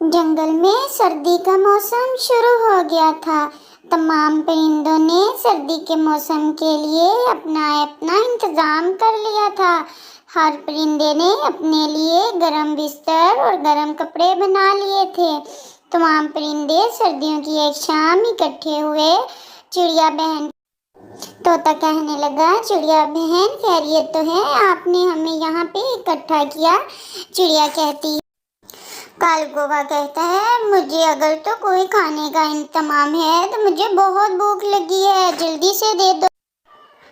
जंगल में सर्दी का मौसम शुरू हो गया था। तमाम परिंदों ने सर्दी के मौसम के लिए अपना अपना इंतजाम कर लिया था। हर परिंदे ने अपने लिए गर्म बिस्तर और गर्म कपड़े बना लिए थे। तमाम परिंदे सर्दियों की एक शाम इकट्ठे हुए। चिड़िया बहन तोता कहने लगा, चिड़िया बहन खैरियत तो है, आपने हमें यहाँ पे इकट्ठा किया। चिड़िया कहती है, काल कौवा कहता है, मुझे अगर तो कोई खाने का इंतजाम है तो मुझे बहुत भूख लगी है, जल्दी से दे दो।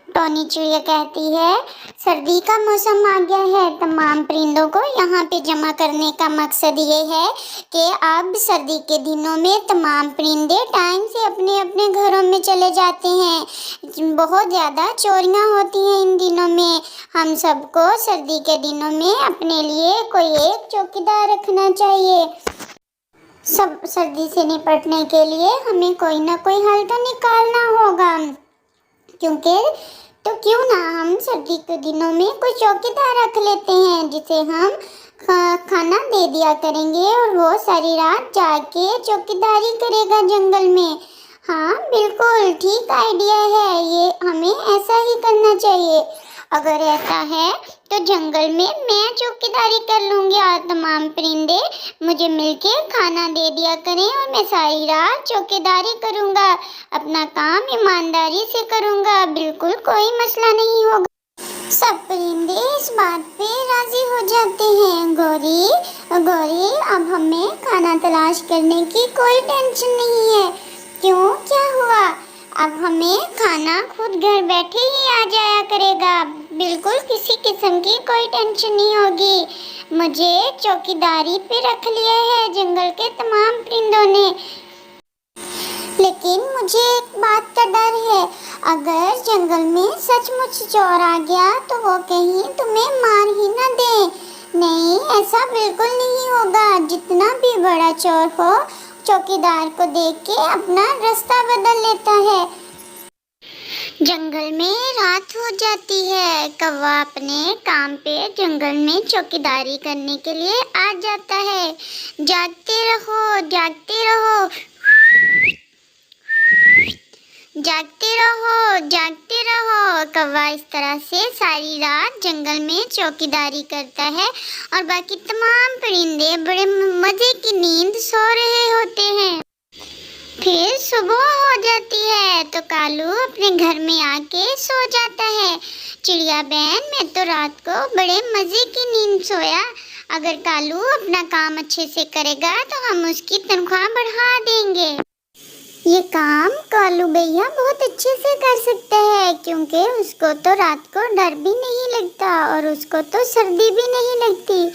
टोनी चिड़िया कहती है, सर्दी का मौसम आ गया है, तमाम परिंदों को यहाँ पे जमा करने का मकसद ये है कि अब सर्दी के दिनों में तमाम परिंदे टाइम से अपने अपने घरों में चले जाते हैं। बहुत ज़्यादा चोरियाँ होती हैं इन दिनों में। हम सबको सर्दी के दिनों में अपने लिए कोई एक चौकीदार रखना चाहिए। सब सर्दी से निपटने के लिए हमें कोई ना कोई हल तो निकालना होगा, क्योंकि तो क्यों ना हम सर्दी के दिनों में कोई चौकीदार रख लेते हैं जिसे हम खाना दे दिया करेंगे और वो सारी रात जाग के चौकीदारी करेगा जंगल में। हाँ बिल्कुल ठीक आइडिया है, ये हमें ऐसा ही करना चाहिए। अगर ऐसा है तो जंगल में मैं चौकीदारी कर लूँगी और तमाम परिंदे मुझे मिलके खाना दे दिया करें और मैं सारी रात चौकीदारी करूँगा। अपना काम ईमानदारी से करूँगा, बिल्कुल कोई मसला नहीं होगा। सब परिंदे इस बात पे राजी हो जाते हैं। गौरी गौरी, अब हमें खाना तलाश करने की कोई टेंशन नहीं है। क्यों, क्या हुआ? अब हमें खाना खुद घर बैठे ही आ जाया करेगा, बिल्कुल किसी किस्म की कोई टेंशन नहीं होगी। मुझे चौकीदारी पे रख लिया है जंगल के तमाम परिंदों ने। लेकिन मुझे एक बात का डर है, अगर जंगल में सचमुच चोर आ गया तो वो कहीं तुम्हें मार ही ना दे। नहीं, ऐसा बिल्कुल नहीं होगा। जितना भी बड़ा चोर हो, चौकीदार को देख के अपना रास्ता बदल लेता है। जंगल में रात हो जाती है। कौवा अपने काम पे जंगल में चौकीदारी करने के लिए आ जाता है। जागते रहो, जागते रहो, जागते रहो, जागते रहो। कौवा इस तरह से सारी रात जंगल में चौकीदारी करता है और बाकी तमाम परिंदे बड़े मजे की नींद सो रहे होते हैं। फिर सुबह हो जाती है तो कालू अपने घर में आके सो जाता है। चिड़िया बहन, मैं तो रात को बड़े मजे की नींद सोया। अगर कालू अपना काम अच्छे से करेगा तो हम उसकी तनख्वाह बढ़ा देंगे। ये काम कालू भैया बहुत अच्छे से कर सकता है, क्योंकि उसको तो रात को डर भी नहीं लगता और उसको तो सर्दी भी नहीं लगती।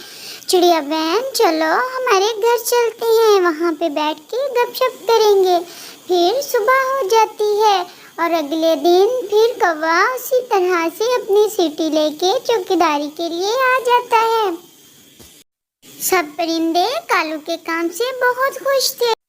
चिड़िया बहन, चलो हमारे घर चलते हैं, वहाँ पे बैठ के गपशप करेंगे। फिर सुबह हो जाती है और अगले दिन फिर कौवा उसी तरह से अपनी सीटी लेके चौकीदारी के लिए आ जाता है। सब परिंदे कालू के काम से बहुत खुश थे।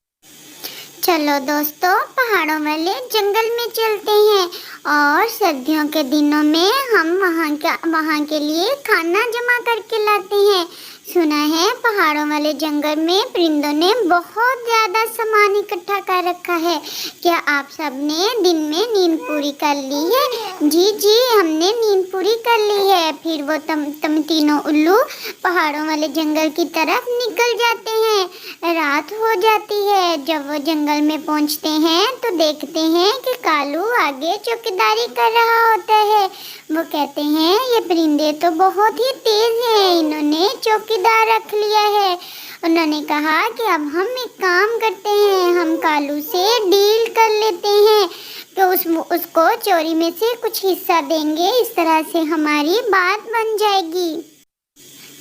चलो दोस्तों, पहाड़ों वाले जंगल में चलते हैं और सर्दियों के दिनों में हम वहाँ के लिए खाना जमा करके लाते हैं। सुना है पहाड़ों वाले जंगल में परिंदों ने बहुत ज़्यादा सामान इकट्ठा कर रखा है। क्या आप सब ने दिन में नींद पूरी कर ली है? जी जी, हमने नींद पूरी कर ली है। फिर वो तुम तीनों उल्लू पहाड़ों वाले जंगल की तरफ निकल जाते हैं। रात हो जाती है। जब वो जंगल में पहुंचते हैं तो देखते हैं कि कालू आगे चौकीदारी कर रहा होता है। वो कहते हैं, ये परिंदे तो बहुत ही तेज हैं, इन्होंने चौकीदार रख लिया है। उन्होंने कहा कि अब हम एक काम करते हैं, हम कालू से डील कर लेते हैं तो उसको चोरी में से कुछ हिस्सा देंगे, इस तरह से हमारी बात बन जाएगी।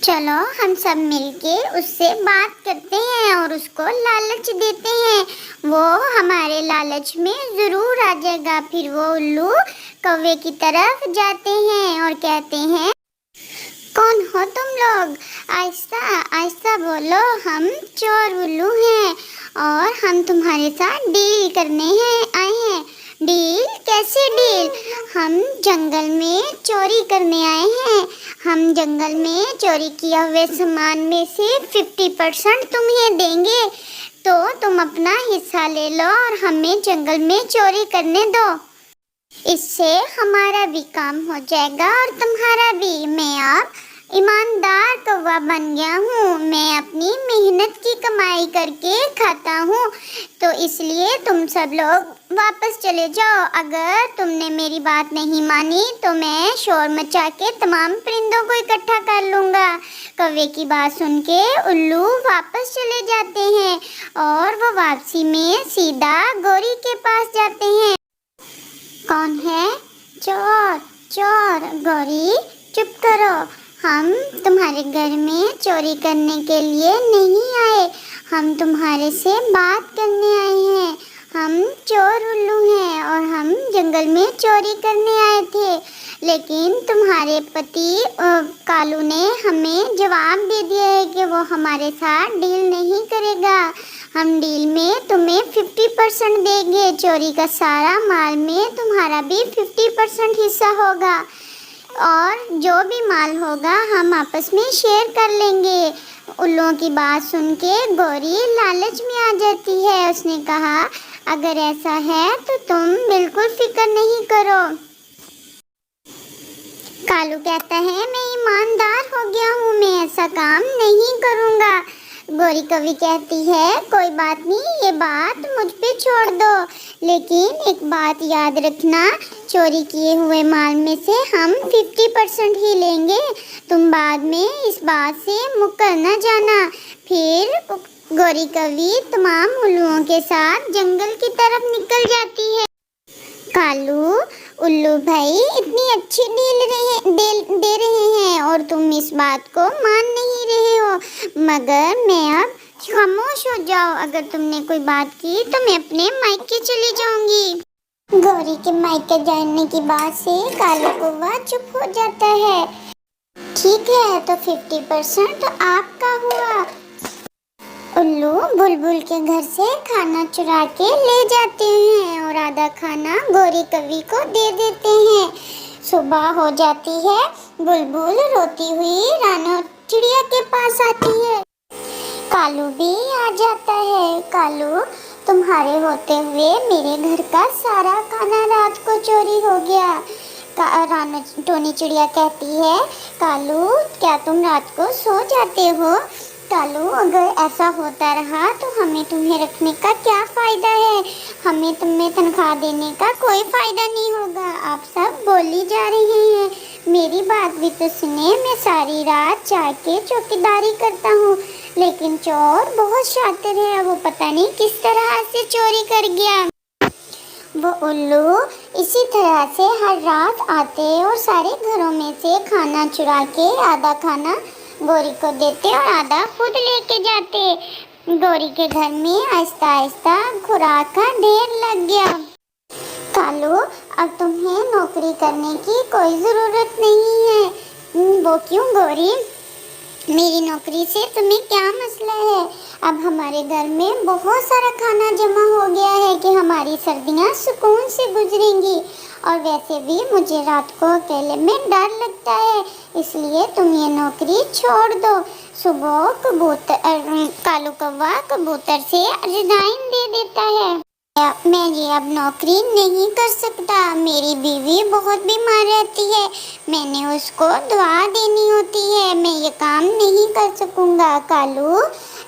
चलो हम सब मिलके उससे बात करते हैं और उसको लालच देते हैं। वो हमारे लालच में ज़रूर आ जाएगा। फिर वो उल्लू कौवे की तरफ जाते हैं और कहते हैं, कौन हो तुम लोग? आहिस्ता आहिस्ता बोलो, हम चोर उल्लू हैं और हम तुम्हारे साथ डील करने हैं आए हैं। डील? कैसे डील? हम जंगल में चोरी करने आए हैं। हम जंगल में चोरी किया हुए सामान में से 50% तुम्हें देंगे, तो तुम अपना हिस्सा ले लो और हमें जंगल में चोरी करने दो। इससे हमारा भी काम हो जाएगा और तुम्हारा भी। मैं अब ईमानदार कौवा बन गया हूँ। मैं अपनी मेहनत की कमाई करके खाता हूँ, तो इसलिए तुम सब लोग वापस चले जाओ। अगर तुमने मेरी बात नहीं मानी तो मैं शोर मचा के तमाम परिंदों को इकट्ठा कर लूँगा। कौवे की बात सुन के उल्लू वापस चले जाते हैं और वो वापसी में सीधा गौरी के पास जाते हैं। कौन है? चोर। चोर। गौरी चुप करो, हम तुम्हारे घर में चोरी करने के लिए नहीं आए, हम तुम्हारे से बात करने आए हैं। हम चोर उल्लू हैं और हम जंगल में चोरी करने आए थे, लेकिन तुम्हारे पति कालू ने हमें जवाब दे दिया है कि वो हमारे साथ डील नहीं करेगा। हम डील में तुम्हें 50% देंगे, चोरी का सारा माल में तुम्हारा भी 50% हिस्सा होगा और जो भी माल होगा हम आपस में शेयर कर लेंगे। उल्लुओं की बात सुन के गौरी लालच में आ जाती है। उसने कहा, अगर ऐसा है तो तुम बिल्कुल फिक्र नहीं करो। कालू कहता है, मैं ईमानदार हो गया हूँ, मैं ऐसा काम नहीं करूँगा। गौरी कवि कहती है, कोई बात नहीं, ये बात मुझ पे छोड़ दो, लेकिन एक बात याद रखना, चोरी किए हुए माल में से हम 50% ही लेंगे। तुम बाद में इस बात से मुकर न जाना। फिर गौरी कवि तमाम उल्लुओं के साथ जंगल की तरफ निकल जाती है। कालू, उल्लू भाई इतनी अच्छी दे रहे हैं और तुम इस बात को मान नहीं रहे हो, मगर मैं अब खामोश हो जाओ। अगर तुमने कोई बात की तो मैं अपने मायके चली जाऊंगी। गौरी के मायके जाने की बात से कालू कौवा चुप हो जाता है। ठीक है, तो 50% आपका हुआ। उल्लू बुलबुल के घर से खाना चुरा के ले जाते हैं और आधा खाना गौरी कवि को दे देते हैं। सुबह हो जाती है, बुलबुल रोती हुई रानो चिड़िया के पास आती है। कालू भी आ जाता है। कालू, तुम्हारे होते हुए मेरे घर का सारा खाना रात को चोरी हो गया। रानो टोनी चिड़िया कहती है, कालू क्या तुम रात को सो जाते हो? कालू, अगर ऐसा होता रहा तो हमें तुम्हें रखने का क्या फ़ायदा है? हमें तुम्हें तनख्वाह देने का कोई फ़ायदा नहीं होगा। आप सब बोली जा रहे हैं, मेरी बात भी तो सुने। मैं सारी रात जाग के चौकीदारी करता हूँ, लेकिन चोर बहुत शातिर है, वो पता नहीं किस तरह से चोरी कर गया। वो उल्लू इसी तरह से हर रात आते और सारे घरों में से खाना चुरा के आधा खाना गौरी को देते और आधा खुद लेके जाते। गौरी के घर में आहिस्ता आहिस्ता खुराक का ढेर लग गया। कालू, अब तुम्हें नौकरी करने की कोई ज़रूरत नहीं है। वो क्यों गौरी? मेरी नौकरी से तुम्हें क्या मसला है? अब हमारे घर में बहुत सारा खाना जमा हो गया है कि हमारी सर्दियाँ सुकून से गुजरेंगी, और वैसे भी मुझे रात को अकेले में डर लगता है, इसलिए तुम ये नौकरी छोड़ दो। सुबह कालू कौवा कबूतर से रिजाइन दे देता है। मैं ये अब नौकरी नहीं कर सकता, मेरी बीवी बहुत बीमार रहती है, मैंने उसको दवा देनी होती है, मैं ये काम नहीं कर सकूँगा। कालू,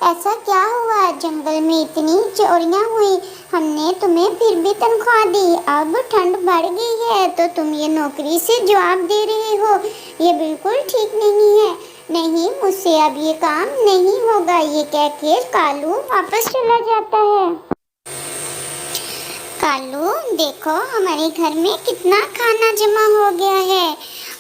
ऐसा क्या हुआ? जंगल में इतनी चोरियाँ हुई, हमने तुम्हें फिर भी तनख्वाह दी, अब ठंड बढ़ गई है तो तुम ये नौकरी से जवाब दे रहे हो, ये बिल्कुल ठीक नहीं है। नहीं, मुझसे अब ये काम नहीं होगा। ये कह के कालू वापस चला जाता है। कालू, देखो हमारे घर में कितना खाना जमा हो गया है।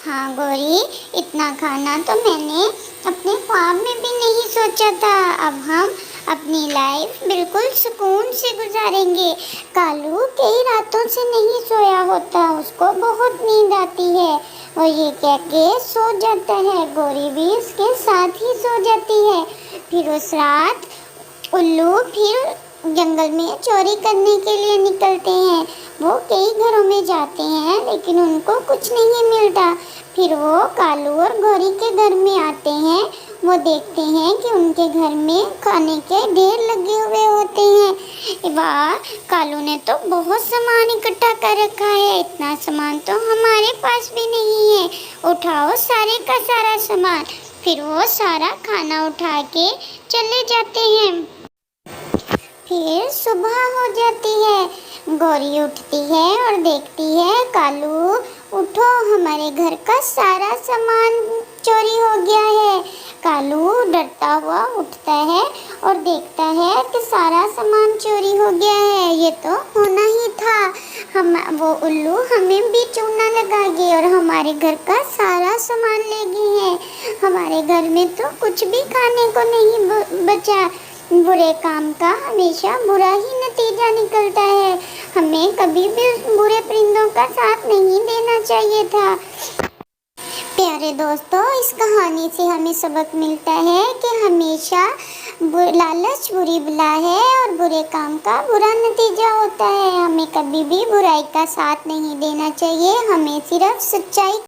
हाँ गौरी, इतना खाना तो मैंने अपने ख्वाब में भी नहीं सोचा था। अब हम अपनी लाइफ बिल्कुल सुकून से गुजारेंगे। कालू कई रातों से नहीं सोया होता, उसको बहुत नींद आती है और ये कह के सो जाता है। गौरी भी उसके साथ ही सो जाती है। फिर उस रात उल्लू फिर जंगल में चोरी करने के लिए निकलते हैं। वो कई घरों में जाते हैं लेकिन उनको कुछ नहीं मिलता। फिर वो कालू और गौरी के घर में आते हैं। वो देखते हैं कि उनके घर में खाने के ढेर लगे हुए होते हैं। वाह, कालू ने तो बहुत सामान इकट्ठा कर रखा है। इतना सामान तो हमारे पास भी नहीं है। उठाओ सारे का सारा सामान। फिर वो सारा खाना उठा के चले जाते हैं। फिर सुबह हो जाती है। गौरी उठती है और देखती है, कालू उठो, हमारे घर का सारा सामान चोरी हो गया है। कालू डरता हुआ उठता है और देखता है कि सारा सामान चोरी हो गया है। ये तो होना ही था। वो उल्लू हमें भी चूना लगाएगी और हमारे घर का सारा सामान ले गई है। हमारे घर में तो कुछ भी खाने को नहीं बचा। बुरे काम का हमेशा बुरा ही नतीजा निकलता है। हमें कभी भी बुरे परिंदों का साथ नहीं देना चाहिए था। प्यारे दोस्तों, इस कहानी से हमें सबक मिलता है कि हमेशा लालच बुरी बला है और बुरे काम का बुरा नतीजा होता है। हमें कभी भी बुराई का साथ नहीं देना चाहिए। हमें सिर्फ सच्चाई